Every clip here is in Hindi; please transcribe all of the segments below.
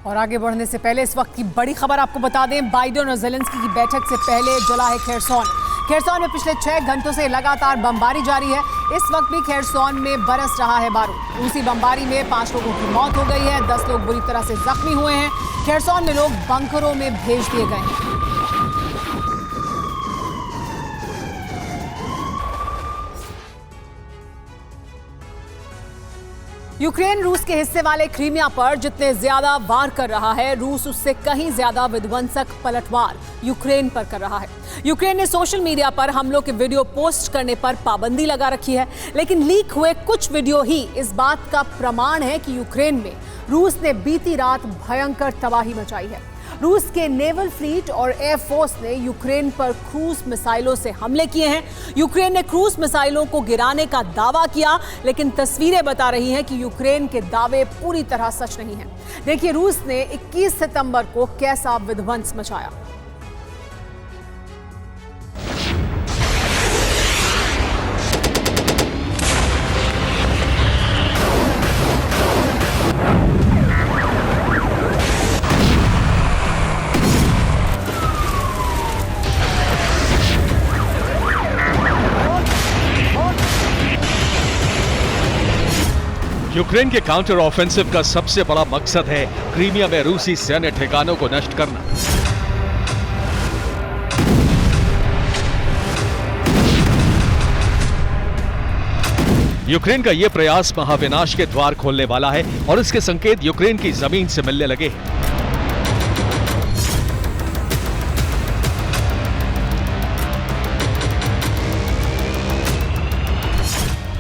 और आगे बढ़ने से पहले इस वक्त की बड़ी खबर आपको बता दें, बाइडेन और ज़ेलेंस्की की बैठक से पहले जला है खेरसौन। खेरसौन में पिछले 6 घंटों से लगातार बमबारी जारी है। इस वक्त भी खेरसौन में बरस रहा है बारूद। रूसी बमबारी में 5 लोगों की मौत हो गई है, 10 लोग बुरी तरह से जख्मी हुए हैं। खेरसौन में लोग बंकरों में भेज दिए गए हैं। यूक्रेन रूस के हिस्से वाले क्रीमिया पर जितने ज्यादा वार कर रहा है, रूस उससे कहीं ज्यादा विध्वंसक पलटवार यूक्रेन पर कर रहा है। यूक्रेन ने सोशल मीडिया पर हमलों के वीडियो पोस्ट करने पर पाबंदी लगा रखी है, लेकिन लीक हुए कुछ वीडियो ही इस बात का प्रमाण है कि यूक्रेन में रूस ने बीती रात भयंकर तबाही मचाई है। रूस के नेवल फ्लीट और एयरफोर्स ने यूक्रेन पर क्रूज मिसाइलों से हमले किए हैं। यूक्रेन ने क्रूज मिसाइलों को गिराने का दावा किया, लेकिन तस्वीरें बता रही हैं कि यूक्रेन के दावे पूरी तरह सच नहीं हैं। देखिए रूस ने 21 सितंबर को कैसा विध्वंस मचाया। यूक्रेन के काउंटर ऑफेंसिव का सबसे बड़ा मकसद है क्रीमिया में रूसी सैन्य ठिकानों को नष्ट करना। यूक्रेन का यह प्रयास महाविनाश के द्वार खोलने वाला है और इसके संकेत यूक्रेन की जमीन से मिलने लगे हैं।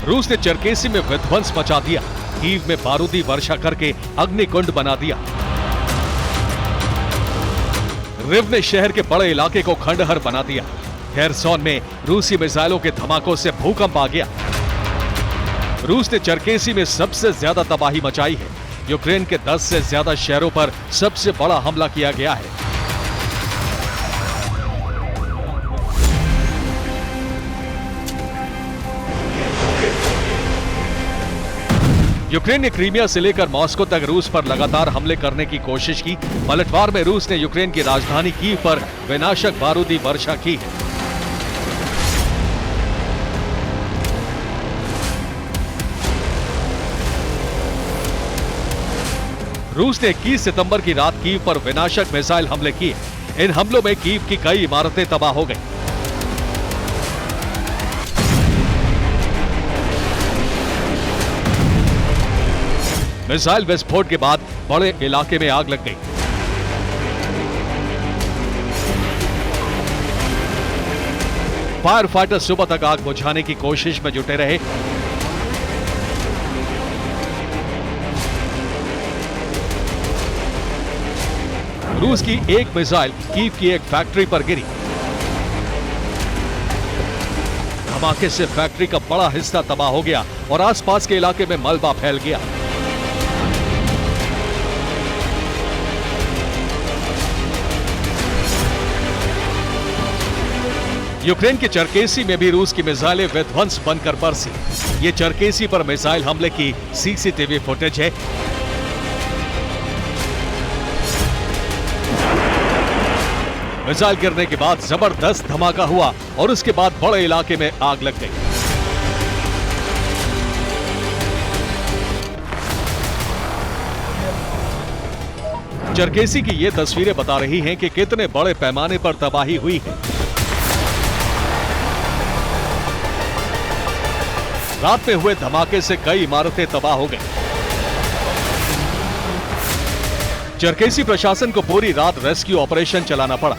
रूस ने चरकेसी में विध्वंस मचा दिया, कीव में बारूदी वर्षा करके अग्निकुंड बना दिया। रिव ने शहर के बड़े इलाके को खंडहर बना दिया। खेरसौन में रूसी मिसाइलों के धमाकों से भूकंप आ गया। रूस ने चरकेसी में सबसे ज्यादा तबाही मचाई है। यूक्रेन के 10 से ज्यादा शहरों पर सबसे बड़ा हमला किया गया है। यूक्रेन ने क्रीमिया से लेकर मॉस्को तक रूस पर लगातार हमले करने की कोशिश की। पलटवार में रूस ने यूक्रेन की राजधानी कीव पर विनाशक बारूदी वर्षा की है। रूस ने 21 सितंबर की रात कीव पर विनाशक मिसाइल हमले किए। इन हमलों में कीव की कई इमारतें तबाह हो गईं। मिसाइल विस्फोट के बाद बड़े इलाके में आग लग गई। फायर फाइटर सुबह तक आग बुझाने की कोशिश में जुटे रहे। रूस की एक मिसाइल कीव की एक फैक्ट्री पर गिरी। धमाके से फैक्ट्री का बड़ा हिस्सा तबाह हो गया और आसपास के इलाके में मलबा फैल गया। यूक्रेन के चरकेसी में भी रूस की मिसाइलें विध्वंस बनकर बरसी। ये चरकेसी पर मिसाइल हमले की सीसीटीवी फुटेज है। मिसाइल गिरने के बाद जबरदस्त धमाका हुआ और उसके बाद बड़े इलाके में आग लग गई। चरकेसी की ये तस्वीरें बता रही हैं कि कितने बड़े पैमाने पर तबाही हुई है। रात में हुए धमाके से कई इमारतें तबाह हो गई। चरकेसी प्रशासन को पूरी रात रेस्क्यू ऑपरेशन चलाना पड़ा।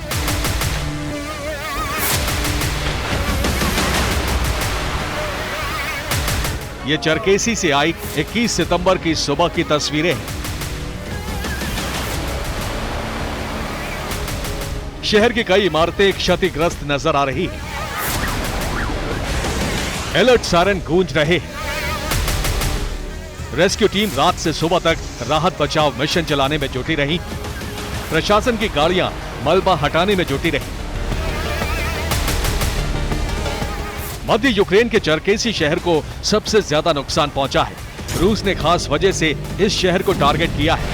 ये चरकेसी से आई 21 सितंबर की सुबह की तस्वीरें हैं। शहर की कई इमारतें क्षतिग्रस्त नजर आ रही हैं। अलर्ट सायरन गूंज रहे हैं। रेस्क्यू टीम रात से सुबह तक राहत बचाव मिशन चलाने में जुटी रही। प्रशासन की गाड़ियां मलबा हटाने में जुटी रही। मध्य यूक्रेन के चरकेसी शहर को सबसे ज्यादा नुकसान पहुंचा है। रूस ने खास वजह से इस शहर को टारगेट किया है।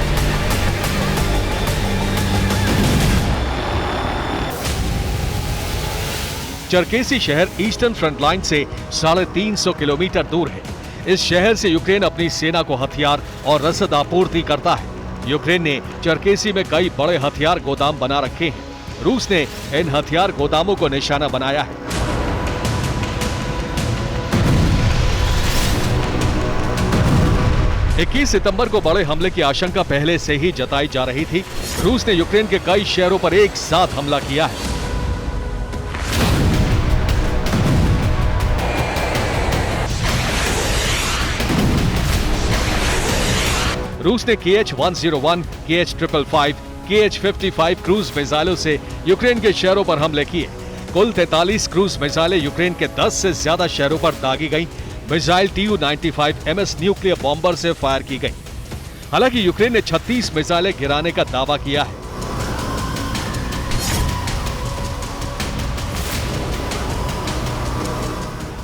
चरकेसी शहर ईस्टर्न फ्रंट लाइन से 350 किलोमीटर दूर है। इस शहर से यूक्रेन अपनी सेना को हथियार और रसद आपूर्ति करता है। यूक्रेन ने चरकेसी में कई बड़े हथियार गोदाम बना रखे हैं। रूस ने इन हथियार गोदामों को निशाना बनाया है। इक्कीस सितंबर को बड़े हमले की आशंका पहले से ही जताई जा रही थी। रूस ने यूक्रेन के कई शहरों पर एक साथ हमला किया है। रूस ने KH-101, KH-555, KH-55 क्रूज मिसाइलों से यूक्रेन के शहरों पर हमले किए। कुल 43 क्रूज मिसाइलें यूक्रेन के 10 से ज्यादा शहरों पर दागी गईं। Missile Tu-95 MS nuclear bomber से फायर की गई। हालांकि यूक्रेन ने 36 मिसाइलें गिराने का दावा किया है।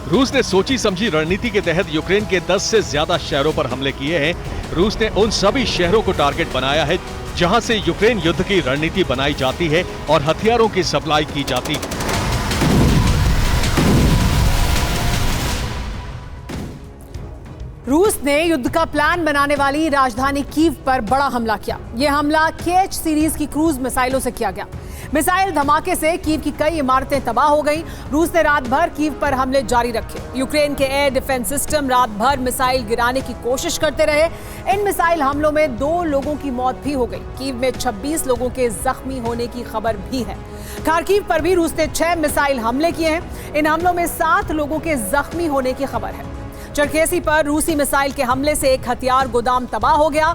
रूस ने सोची समझी रणनीति के तहत यूक्रेन के 10 से ज्यादा शहरों पर हमले किए हैं। रूस ने उन सभी शहरों को टारगेट बनाया है जहां से यूक्रेन युद्ध की रणनीति बनाई जाती है और हथियारों की सप्लाई की जाती है। रूस ने युद्ध का प्लान बनाने वाली राजधानी कीव पर बड़ा हमला किया। यह हमला KH सीरीज की क्रूज मिसाइलों से किया गया। मिसाइल धमाके से कीव की कई इमारतें तबाह हो गईं। रूस ने रात भर कीव पर हमले जारी रखे। यूक्रेन के एयर डिफेंस सिस्टम रात भर मिसाइल गिराने की कोशिश करते रहे। इन मिसाइल हमलों में 2 लोगों की मौत भी हो गई। कीव में 26 लोगों के जख्मी होने की खबर भी है। खार्किव पर भी रूस ने 6 मिसाइल हमले किए हैं। इन हमलों में 7 लोगों के जख्मी होने की खबर है। चरकेसी पर रूसी मिसाइल के हमले से एक हथियार गोदाम तबाह हो गया।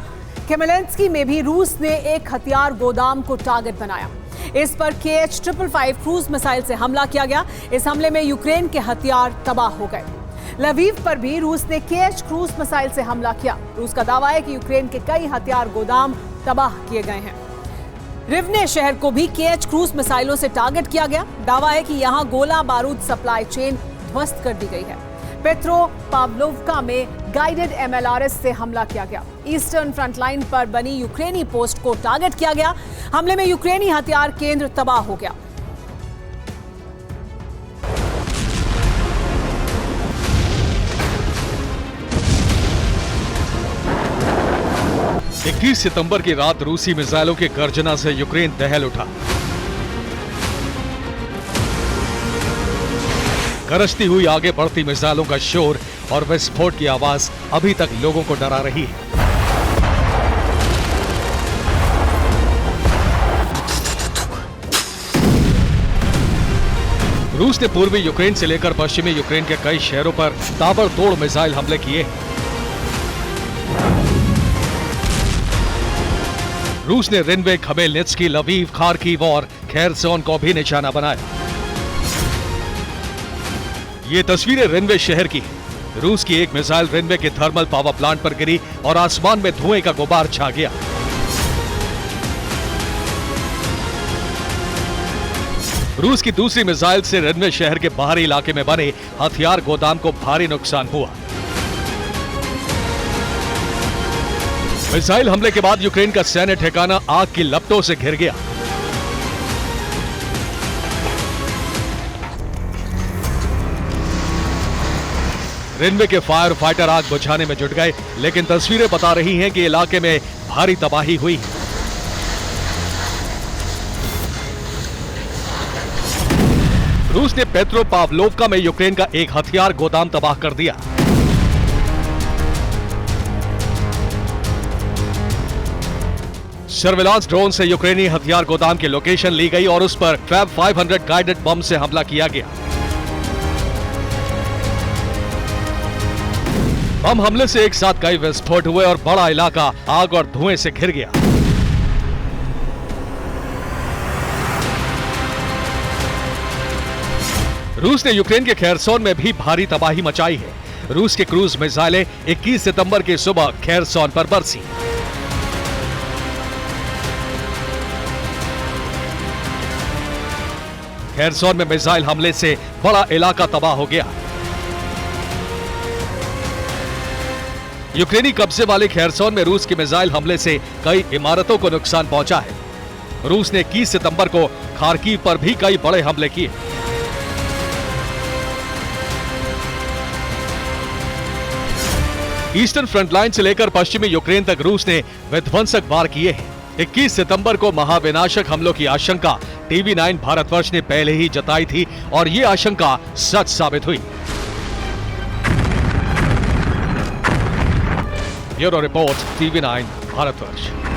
केमेलेंस्की में भी रूस ने एक हथियार गोदाम को टारगेट बनाया। इस पर KH-555 क्रूज मिसाइल से हमला किया गया। इस हमले में यूक्रेन के हथियार तबाह हो गए। लवीव पर भी रूस ने KH क्रूज मिसाइल से हमला किया। रूस का दावा है कि यूक्रेन के कई हथियार गोदाम तबाह किए गए हैं। रिवने शहर को भी KH क्रूज मिसाइलों से टारगेट किया गया। दावा है कि यहां गोला बारूद सप्लाई चेन ध्वस्त कर दी गई है। पेट्रोपाव्लोव्का में गाइडेड MLRS से हमला किया गया। ईस्टर्न फ्रंट लाइन पर बनी यूक्रेनी पोस्ट को टारगेट किया गया। हमले में यूक्रेनी हथियार केंद्र तबाह हो गया। इक्कीस सितंबर की रात रूसी मिसाइलों की गर्जना से यूक्रेन दहल उठा। गरजती हुई आगे बढ़ती मिसाइलों का शोर और विस्फोट की आवाज अभी तक लोगों को डरा रही है। रूस ने पूर्वी यूक्रेन से लेकर पश्चिमी यूक्रेन के कई शहरों पर ताबड़तोड़ मिसाइल हमले किए। रूस ने रिनवे, खमेलनित्स्की, लवीव, खार्किव और खेरसोन को भी निशाना बनाया। ये तस्वीरें रिनवे शहर की है। रूस की एक मिसाइल रिनवे के थर्मल पावर प्लांट पर गिरी और आसमान में धुएं का गुबार छा गया। रूस की दूसरी मिसाइल से रिनवे शहर के बाहरी इलाके में बने हथियार गोदाम को भारी नुकसान हुआ। मिसाइल हमले के बाद यूक्रेन का सैन्य ठिकाना आग की लपटों से घिर गया। रेलवे के फायर फाइटर आग बुझाने में जुट गए, लेकिन तस्वीरें बता रही हैं कि इलाके में भारी तबाही हुई। रूस ने पेट्रोपाव्लोव्का में यूक्रेन का एक हथियार गोदाम तबाह कर दिया। सर्विलांस ड्रोन से यूक्रेनी हथियार गोदाम की लोकेशन ली गई और उस पर फैब 500 गाइडेड बम से हमला किया गया। बम हमले से एक साथ कई विस्फोट हुए और बड़ा इलाका आग और धुएं से घिर गया। रूस ने यूक्रेन के खेरसोन में भी भारी तबाही मचाई है। रूस के क्रूज मिसाइलें 21 सितंबर की सुबह खेरसोन पर बरसी। खेरसोन में मिसाइल हमले से बड़ा इलाका तबाह हो गया। यूक्रेनी कब्जे वाले खेरसोन में रूस के मिसाइल हमले से कई इमारतों को नुकसान पहुंचा है। रूस ने 21 सितंबर को खार्किव पर भी कई बड़े हमले किए। ईस्टर्न फ्रंट लाइन से लेकर पश्चिमी यूक्रेन तक रूस ने विध्वंसक वार किए हैं। 21 सितंबर को महाविनाशक हमलों की आशंका TV9 भारतवर्ष ने पहले ही जताई थी और ये आशंका सच साबित हुई। Bureau report TV9 Bharatvarsh.